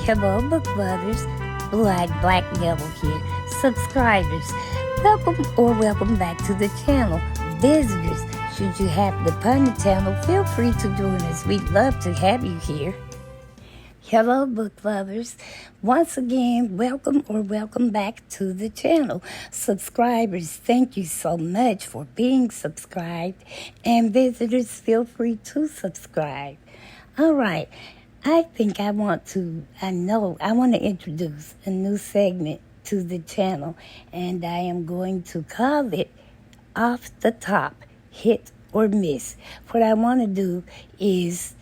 Hello, book lovers. Blue-eyed Black Devil here. Subscribers, welcome back to the channel. Visitors, should you happen upon the channel, feel free to join us. We'd love to have you here. Hello, book lovers. Once again, welcome back to the channel. Subscribers, thank you so much for being subscribed. And visitors, feel free to subscribe. All right. I want to introduce a new segment to the channel, and I am going to call it Off the Top, Hit or Miss. What I want to do is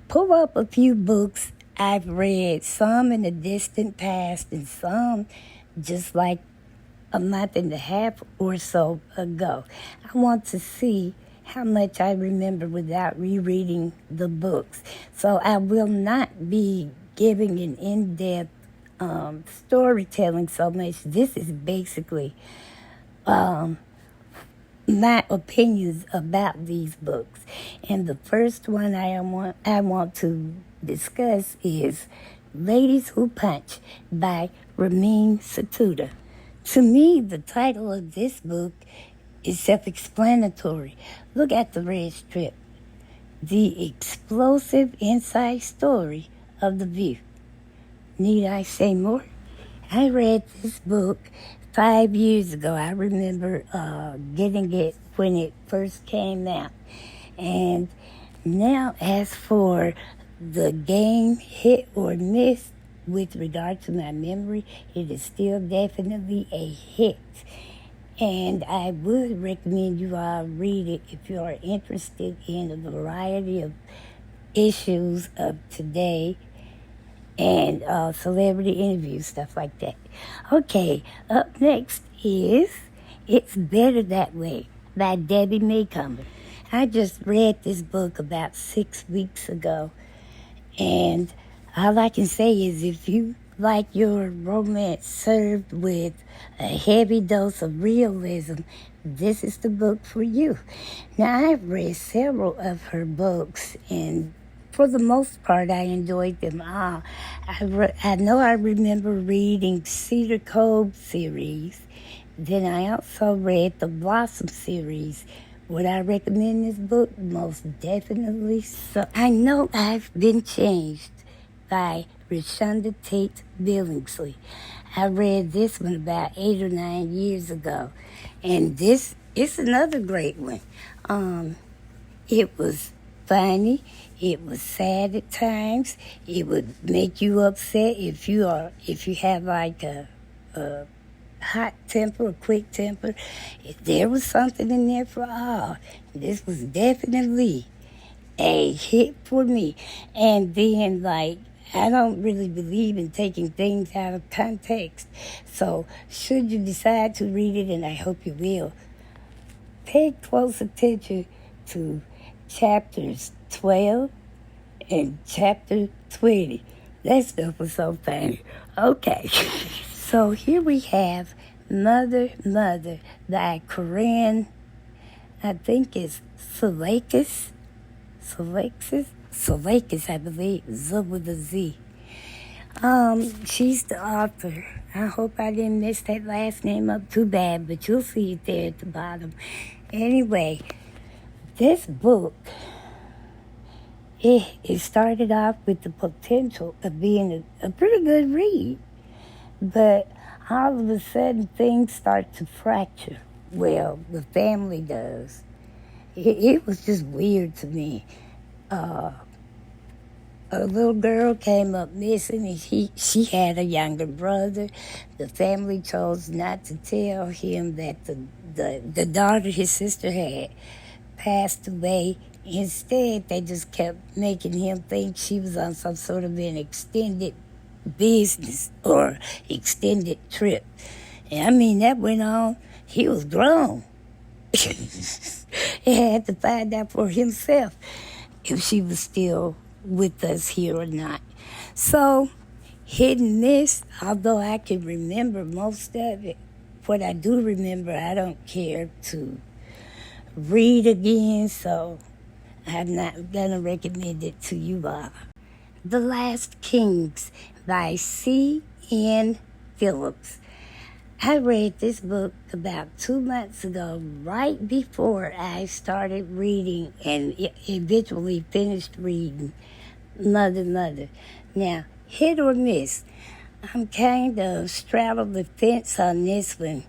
pull up a few books I've read, some in the distant past and some just like a month and a half or so ago. I want to see how much I remember without rereading the books. So I will not be giving an in-depth storytelling so much. This is basically my opinions about these books. And the first one I want to discuss is Ladies Who Punch by Ramin Satuda. To me, the title of this book is self-explanatory. Look at the red strip. The explosive inside story of the View. Need I say more? I read this book 5 years ago. I remember getting it when it first came out. And now, as for the game hit or miss with regard to my memory, it is still definitely a hit. And I would recommend you all read it if you are interested in a variety of issues of today and celebrity interviews, stuff like that. Okay, up next is It's Better That Way by Debbie Maycomer. I just read this book about 6 weeks ago, and all I can say is if you like your romance served with a heavy dose of realism, this is the book for you. Now, I've read several of her books, and for the most part, I enjoyed them all. I know I remember reading Cedar Cove series. Then I also read the Blossom series. Would I recommend this book? Most definitely so. I Know I've Been Changed by Rashonda Tate Billingsley. I read this one about 8 or 9 years ago, and this is another great one. It was funny. It was sad at times. It would make you upset if you have like a hot temper, a quick temper. If there was something in there for all, this was definitely a hit for me. And then, like, I don't really believe in taking things out of context. So should you decide to read it, and I hope you will, pay close attention to chapters 12 and chapter 20. That stuff was so funny. Okay. So here we have Mother by Corinne, I think it's Salakis, I believe, Z with a Z. She's the author. I hope I didn't mess that last name up too bad, but you'll see it there at the bottom. Anyway, this book, it started off with the potential of being a pretty good read. But all of a sudden, things start to fracture. Well, the family does. It was just weird to me. A little girl came up missing, and she had a younger brother. The family chose not to tell him that the daughter his sister had passed away. Instead, they just kept making him think she was on some sort of an extended business or extended trip. And I mean, that went on. He was grown. He had to find out for himself if she was still with us here or not. So, hit and miss, although I can remember most of it. What I do remember, I don't care to read again, so I'm not going to recommend it to you all. The Last Kings by C.N. Phillips. I read this book about 2 months ago, right before I started reading and eventually finished reading Mother, Mother. Now, hit or miss, I'm kind of straddled the fence on this one.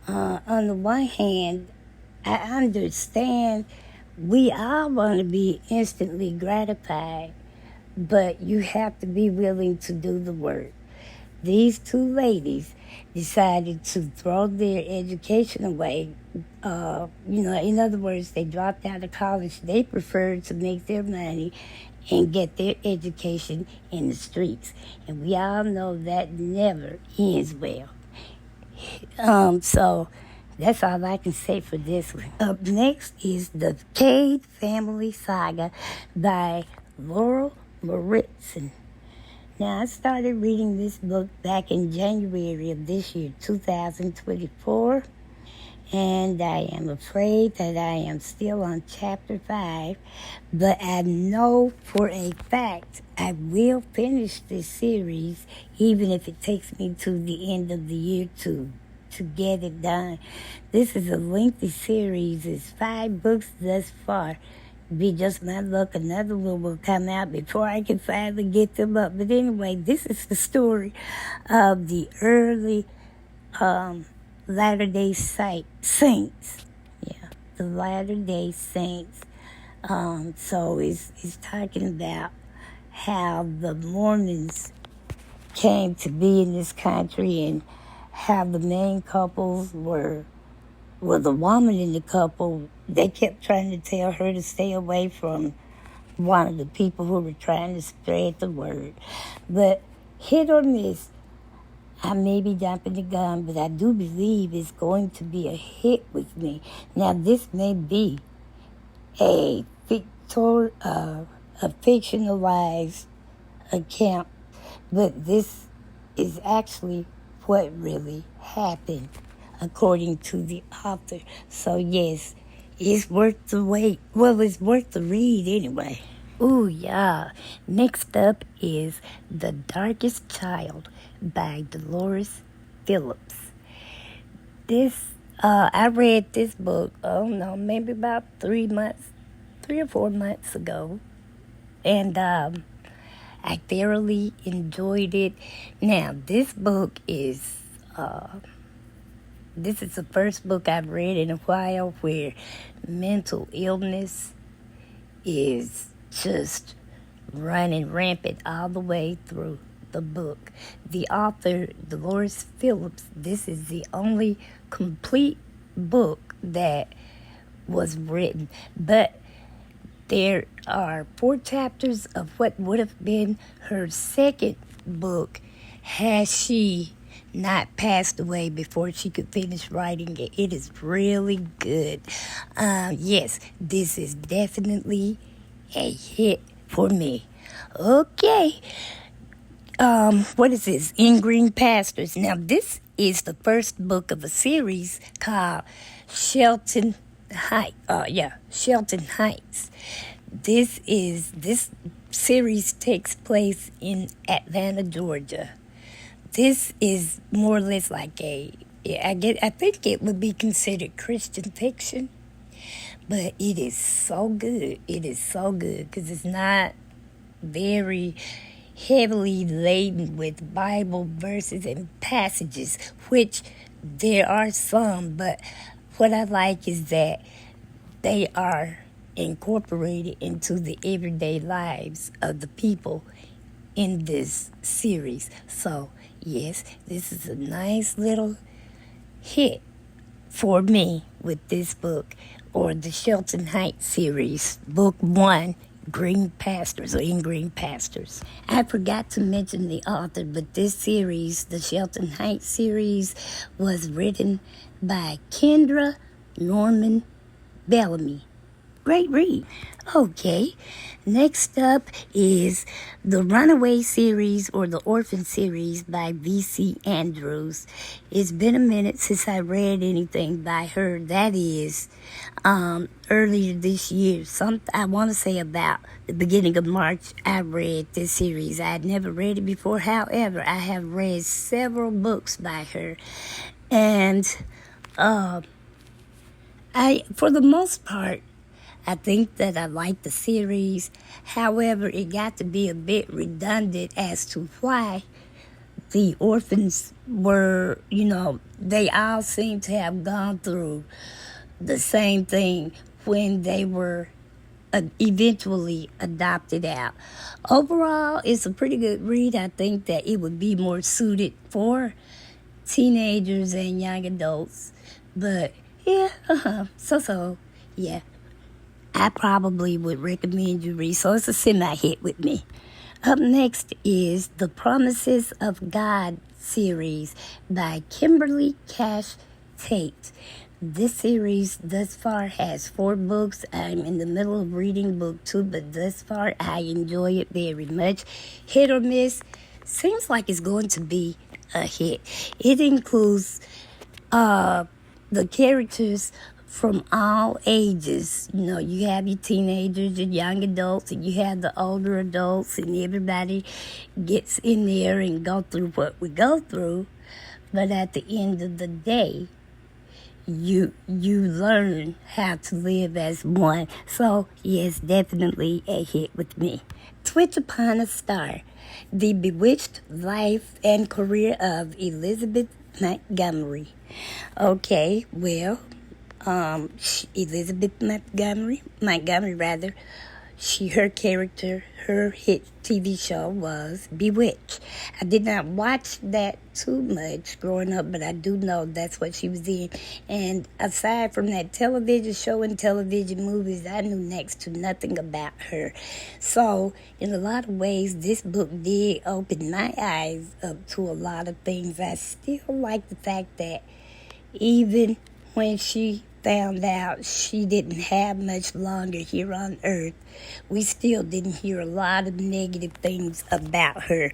On the one hand, I understand we all want to be instantly gratified, but you have to be willing to do the work. These two ladies decided to throw their education away. In other words, they dropped out of college. They preferred to make their money and get their education in the streets. And we all know that never ends well. So that's all I can say for this one. Up next is The Cade Family Saga by Laurel Moritzen. Now, I started reading this book back in January of this year, 2024, and I am afraid that I am still on chapter 5, but I know for a fact I will finish this series, even if it takes me to the end of the year to get it done. This is a lengthy series. It's 5 books thus far. Be just my luck, another one will come out before I can finally get them up. But anyway, this is the story of the early Latter-day Saints. Yeah, the Latter-day Saints. So it's talking about how the Mormons came to be in this country and how the main couples were the woman in the couple, they kept trying to tell her to stay away from one of the people who were trying to spread the word. But hit or miss, I may be jumping the gun, but I do believe it's going to be a hit with me. Now, this may be a fictionalized account, but this is actually what really happened, according to the author. So yes, it's worth the wait. Well, it's worth the read anyway. Ooh, yeah. Next up is The Darkest Child by Dolores Phillips. I read this book, maybe about 3 or 4 months ago. And I thoroughly enjoyed it. Now, this book is this is the first book I've read in a while where mental illness is just running rampant all the way through the book. The author, Dolores Phillips, this is the only complete book that was written. But there are 4 chapters of what would have been her second book had she not passed away before she could finish writing it. It is really good. Yes, this is definitely a hit for me. Okay. What is this? In Green Pastures. Now, this is the first book of a series called Shelton Heights. This series takes place in Atlanta, Georgia. This is more or less like I think it would be considered Christian fiction, but it is so good. It is so good because it's not very heavily laden with Bible verses and passages, which there are some, but what I like is that they are incorporated into the everyday lives of the people in this series. So, yes, this is a nice little hit for me with this book, or the Shelton Heights series, Book 1, Green Pastures, or In Green Pastures. I forgot to mention the author, but this series, the Shelton Heights series, was written by Kendra Norman Bellamy. great read. Okay, next up is the Runaway series or the Orphan series by V.C. Andrews. It's been a minute since I read anything by her. That is earlier this year. I want to say about the beginning of March, I read this series. I had never read it before. However, I have read several books by her. And for the most part, I think that I like the series. However, it got to be a bit redundant as to why the orphans were, they all seem to have gone through the same thing when they were eventually adopted out. Overall, it's a pretty good read. I think that it would be more suited for teenagers and young adults. But yeah, yeah. I probably would recommend you read. So it's a semi-hit with me. Up next is The Promises of God series by Kimberly Cash Tate. This series thus far has 4 books. I'm in the middle of reading book 2, but thus far I enjoy it very much. Hit or miss. Seems like it's going to be a hit. It includes the characters from all ages. You have your teenagers, your young adults, and you have the older adults, and everybody gets in there and go through what we go through. But at the end of the day, you learn how to live as one. So, yes, definitely a hit with me. Twitch Upon a Star, The Bewitched Life and Career of Elizabeth Montgomery. Okay, well, Elizabeth Montgomery, her hit TV show was Bewitched. I did not watch that too much growing up, but I do know that's what she was in. And aside from that television show and television movies, I knew next to nothing about her. So, in a lot of ways, this book did open my eyes up to a lot of things. I still like the fact that even when she found out she didn't have much longer here on earth, we still didn't hear a lot of negative things about her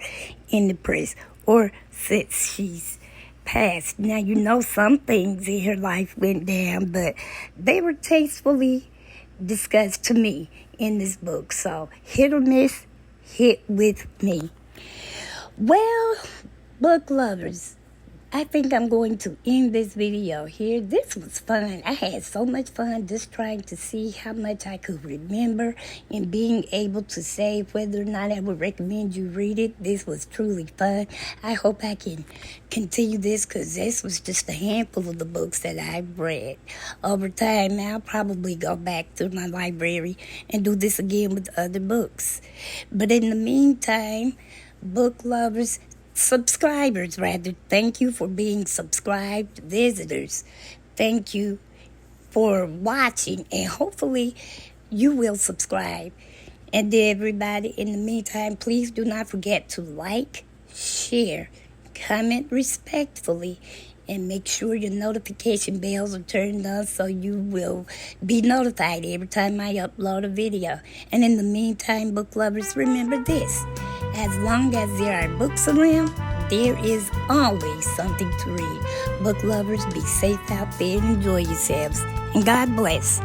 in the press or since she's passed. Now, some things in her life went down, but they were tastefully discussed to me in this book. So, hit or miss, hit with me. Well, book lovers, I think I'm going to end this video here. This was fun. I had so much fun just trying to see how much I could remember and being able to say whether or not I would recommend you read it. This was truly fun. I hope I can continue this because this was just a handful of the books that I've read. Over time, I'll probably go back through my library and do this again with other books. But in the meantime, book lovers, subscribers rather, thank you for being subscribed. Visitors, thank you for watching, and hopefully you will subscribe. And everybody, in the meantime, please do not forget to like, share, comment respectfully, and make sure your notification bells are turned on so you will be notified every time I upload a video. And in the meantime, book lovers, remember this: as long as there are books around, there is always something to read. Book lovers, be safe out there and enjoy yourselves. And God bless.